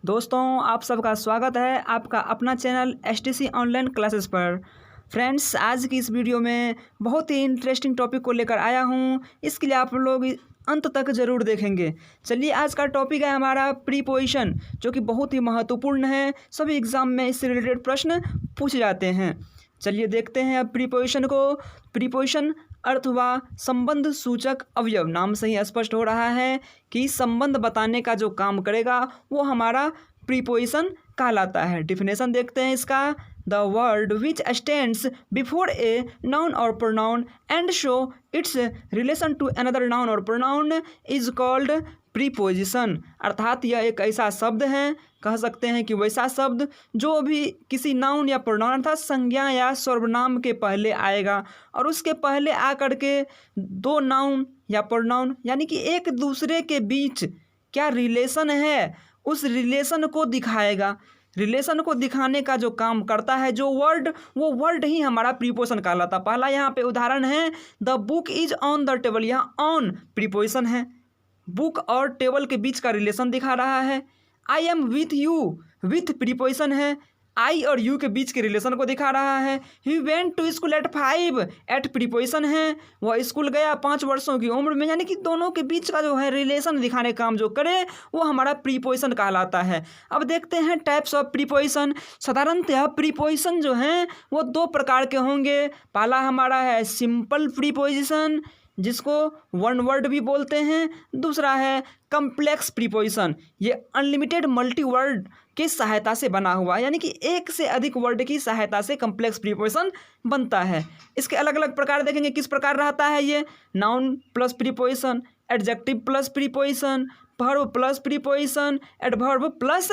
दोस्तों आप सबका स्वागत है आपका अपना चैनल एसटीसी ऑनलाइन क्लासेस पर। फ्रेंड्स, आज की इस वीडियो में बहुत ही इंटरेस्टिंग टॉपिक को लेकर आया हूं, इसके लिए आप लोग अंत तक ज़रूर देखेंगे। चलिए, आज का टॉपिक है हमारा प्रीपोजिशन, जो कि बहुत ही महत्वपूर्ण है। सभी एग्ज़ाम में इससे रिलेटेड प्रश्न पूछे जाते हैं। चलिए देखते हैं अब प्रीपोजिशन को। प्रीपोजिशन अर्थ हुआ संबंध सूचक अवयव। नाम से ही स्पष्ट हो रहा है कि संबंध बताने का जो काम करेगा वो हमारा प्रीपोजिशन कहलाता है। डिफिनेशन देखते हैं इसका। The word which stands before a noun और pronoun and show its relation to another noun और प्रोनाउन इज कॉल्ड प्रीपोजिशन। अर्थात यह एक ऐसा शब्द है, कह सकते हैं कि वैसा शब्द जो भी किसी नाउन या प्रोनाउन अर्थात संज्ञा या सर्वनाम के पहले आएगा और उसके पहले आकर के दो नाउन या प्रोनाउन यानी कि एक दूसरे के बीच क्या रिलेशन है उस रिलेशन को दिखाएगा। रिलेशन को दिखाने का जो काम करता है जो वर्ड, वो वर्ड ही हमारा प्रीपोजिशन कहलाता। पहला यहाँ पे उदाहरण है, the book is on the table. यहाँ ऑन प्रीपोजिशन है, बुक और टेबल के बीच का रिलेशन दिखा रहा है। I am with you, with preposition है, आई और यू के बीच के रिलेशन को दिखा रहा है। He went to school at 5, at preposition है, वह स्कूल गया 5 वर्षों की उम्र में, यानी कि दोनों के बीच का जो है रिलेशन दिखाने का काम जो करे वो हमारा प्रीपोजिशन कहलाता है। अब देखते हैं टाइप्स ऑफ प्रीपोजिशन। साधारणतः प्रीपोजिशन जो हैं वो 2 प्रकार के होंगे। पहला हमारा है सिंपल प्रीपोजिशन, जिसको वन वर्ड भी बोलते हैं। दूसरा है कम्प्लेक्स प्रीपोजिशन, ये अनलिमिटेड मल्टी वर्ड की सहायता से बना हुआ, यानी कि एक से अधिक वर्ड की सहायता से कम्प्लेक्स प्रीपोजिशन बनता है। इसके अलग अलग प्रकार देखेंगे किस प्रकार रहता है ये। Noun plus preposition, adjective plus preposition, verb plus preposition, adverb plus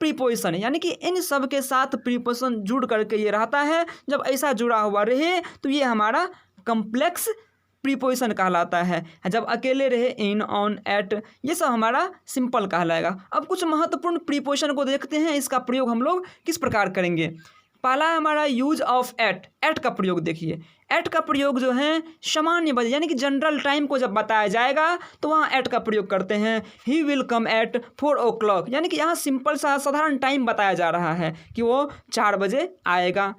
preposition, यानी कि इन सब के साथ प्रीपोजिशन जुड़ करके ये रहता है। जब ऐसा जुड़ा हुआ रहे तो ये हमारा कम्प्लेक्स प्रीपोजिशन कहलाता है। जब अकेले रहे इन, ऑन, एट, ये सब हमारा सिंपल कहलाएगा। अब कुछ महत्वपूर्ण प्रीपोजिशन को देखते हैं, इसका प्रयोग हम लोग किस प्रकार करेंगे। पहला है हमारा यूज ऑफ एट। एट का प्रयोग देखिए। एट का प्रयोग जो है सामान्य बजे यानी कि जनरल टाइम को जब बताया जाएगा तो वहाँ एट का प्रयोग करते हैं। He will come eight 4 o'clock, यानी कि यहाँ सिंपल सा साधारण टाइम बताया जा रहा है कि वो 4 बजे आएगा।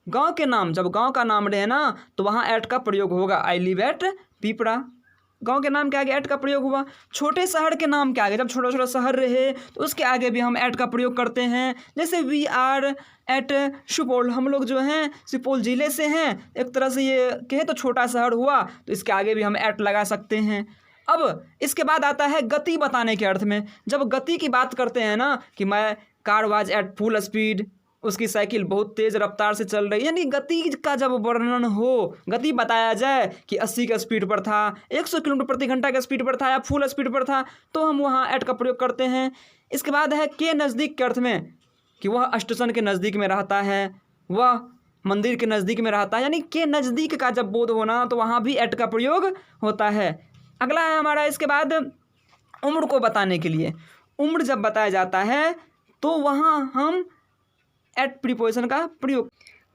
गांव के नाम, जब गांव का नाम रहे ना तो वहाँ एट का प्रयोग होगा। आई लिव एट पीपड़ा, गांव के नाम के आगे एट का प्रयोग हुआ। छोटे शहर के नाम के आगे, जब छोटा छोटा शहर रहे तो उसके आगे भी हम एट का प्रयोग करते हैं। जैसे वी आर एट सुपौल, हम लोग जो हैं सुपौल ज़िले से हैं, एक तरह से ये कहे तो छोटा शहर हुआ, तो इसके आगे भी हम एट लगा सकते हैं। अब इसके बाद आता है गति बताने के अर्थ में। जब गति की बात करते हैं ना कि मैं car was at full speed, उसकी साइकिल बहुत तेज़ रफ्तार से चल रही है, यानी गति का जब वर्णन हो, गति बताया जाए कि 80 के स्पीड पर था, 100 किलोमीटर प्रति घंटा के स्पीड पर था या फुल स्पीड पर था, तो हम वहाँ एट का प्रयोग करते हैं। इसके बाद है के नज़दीक के अर्थ में कि वह स्टेशन के नज़दीक में रहता है, वह मंदिर के नज़दीक में रहता है, यानी के नज़दीक का जब बोध होना तो वहाँ भी एट का प्रयोग होता है। अगला है हमारा इसके बाद उम्र को बताने के लिए। उम्र जब बताया जाता है तो वहाँ हम एट प्रीपोजिशन का प्रयोग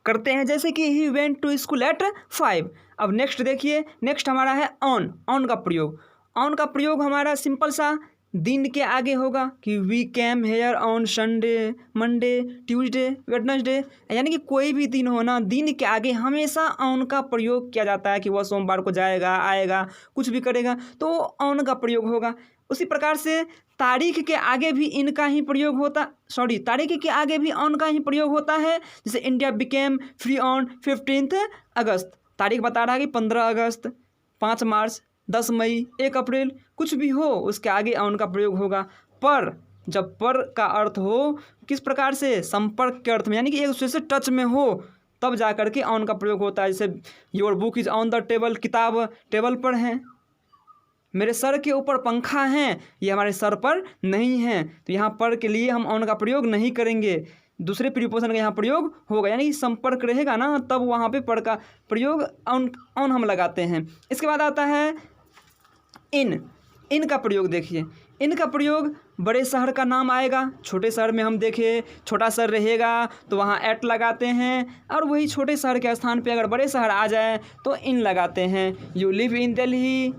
करते हैं, जैसे कि he went to school at 5। अब नेक्स्ट देखिए, नेक्स्ट हमारा है ऑन। ऑन का प्रयोग। ऑन का प्रयोग हमारा सिंपल सा दिन के आगे होगा कि we came here on Sunday, Monday, Tuesday, Wednesday, यानी कि कोई भी दिन हो ना, दिन के आगे हमेशा ऑन का प्रयोग किया जाता है कि वह सोमवार को जाएगा, आएगा, कुछ भी करेगा तो ऑन का प्रयोग होगा। उसी प्रकार से तारीख के आगे भी इनका ही प्रयोग होता, तारीख के आगे भी ऑन का ही प्रयोग होता है। जैसे इंडिया बिकेम फ्री ऑन 15 अगस्त, तारीख बता रहा है कि 15 अगस्त, 5 मार्च, 10 मई, 1 अप्रैल, कुछ भी हो उसके आगे ऑन का प्रयोग होगा। पर जब पर का अर्थ हो किस प्रकार से, संपर्क के अर्थ में, यानी कि एक दूसरे से टच में हो, तब जा कर के ऑन का प्रयोग होता है। जैसे your book is on the table, किताब टेबल पर है। मेरे सर के ऊपर पंखा है, ये हमारे सर पर नहीं है, तो यहाँ पर के लिए हम ऑन का प्रयोग नहीं करेंगे, दूसरे प्रीपोजिशन का यहाँ प्रयोग होगा, यानी कि संपर्क रहेगा ना तब वहाँ पे पर का प्रयोग ऑन हम लगाते हैं। इसके बाद आता है इन। इन का प्रयोग देखिए। इन का प्रयोग बड़े शहर का नाम आएगा, छोटे शहर में हम देखें छोटा शहर रहेगा तो वहाँ एट लगाते हैं, और वही छोटे शहर के स्थान पे अगर बड़े शहर आ जाए तो इन लगाते हैं। You live in Delhi.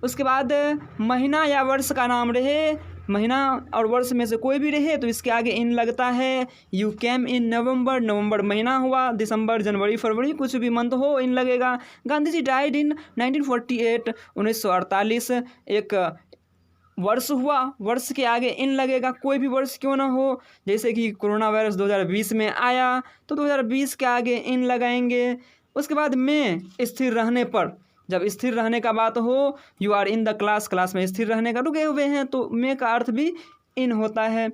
उसके बाद महीना या वर्ष का नाम रहे महीना और वर्ष में से कोई भी रहे तो इसके आगे इन लगता है। यू केम इन नवंबर, नवंबर महीना हुआ, दिसंबर, जनवरी, फरवरी, कुछ भी मंथ हो इन लगेगा। गांधी जी डाइड इन 1948, 1948 एक वर्ष हुआ, वर्ष के आगे इन लगेगा, कोई भी वर्ष क्यों ना हो। जैसे कि कोरोना वायरस 2020 में आया तो 2020 के आगे इन लगाएंगे। उसके बाद में स्थिर रहने पर, जब स्थिर रहने का बात हो, you are in the class, class में स्थिर रहने का, रुके हुए हैं, तो में का अर्थ भी इन होता है।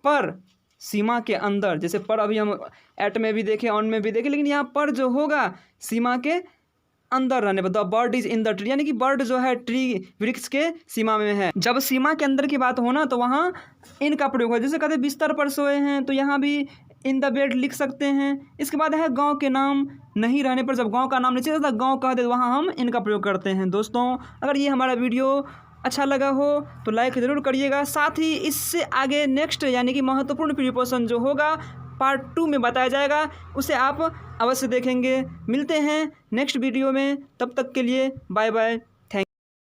पर सीमा के अंदर, जैसे पर अभी हम एट में भी देखें, ऑन में भी देखें, लेकिन यहाँ पर जो होगा सीमा के अंदर रहने पर, the bird is in the tree, यानी कि बर्ड जो है ट्री वृक्ष के सीमा में है। जब सीमा के अंदर की बात हो ना तो वहाँ इन का प्रयोग हो, जैसे कहते हैं बिस्तर पर सोए हैं तो यहाँ भी इन द बेड लिख सकते हैं। इसके बाद है गांव के नाम नहीं रहने पर, जब गांव का नाम नहीं चाहिए था गांव कह दे तो वहाँ हम इनका प्रयोग करते हैं। दोस्तों अगर ये हमारा वीडियो अच्छा लगा हो तो लाइक ज़रूर करिएगा। साथ ही इससे आगे नेक्स्ट यानी कि महत्वपूर्ण प्रिपोजिशन जो होगा पार्ट 2 में बताया जाएगा, उसे आप अवश्य देखेंगे। मिलते हैं नेक्स्ट वीडियो में, तब तक के लिए बाय बाय।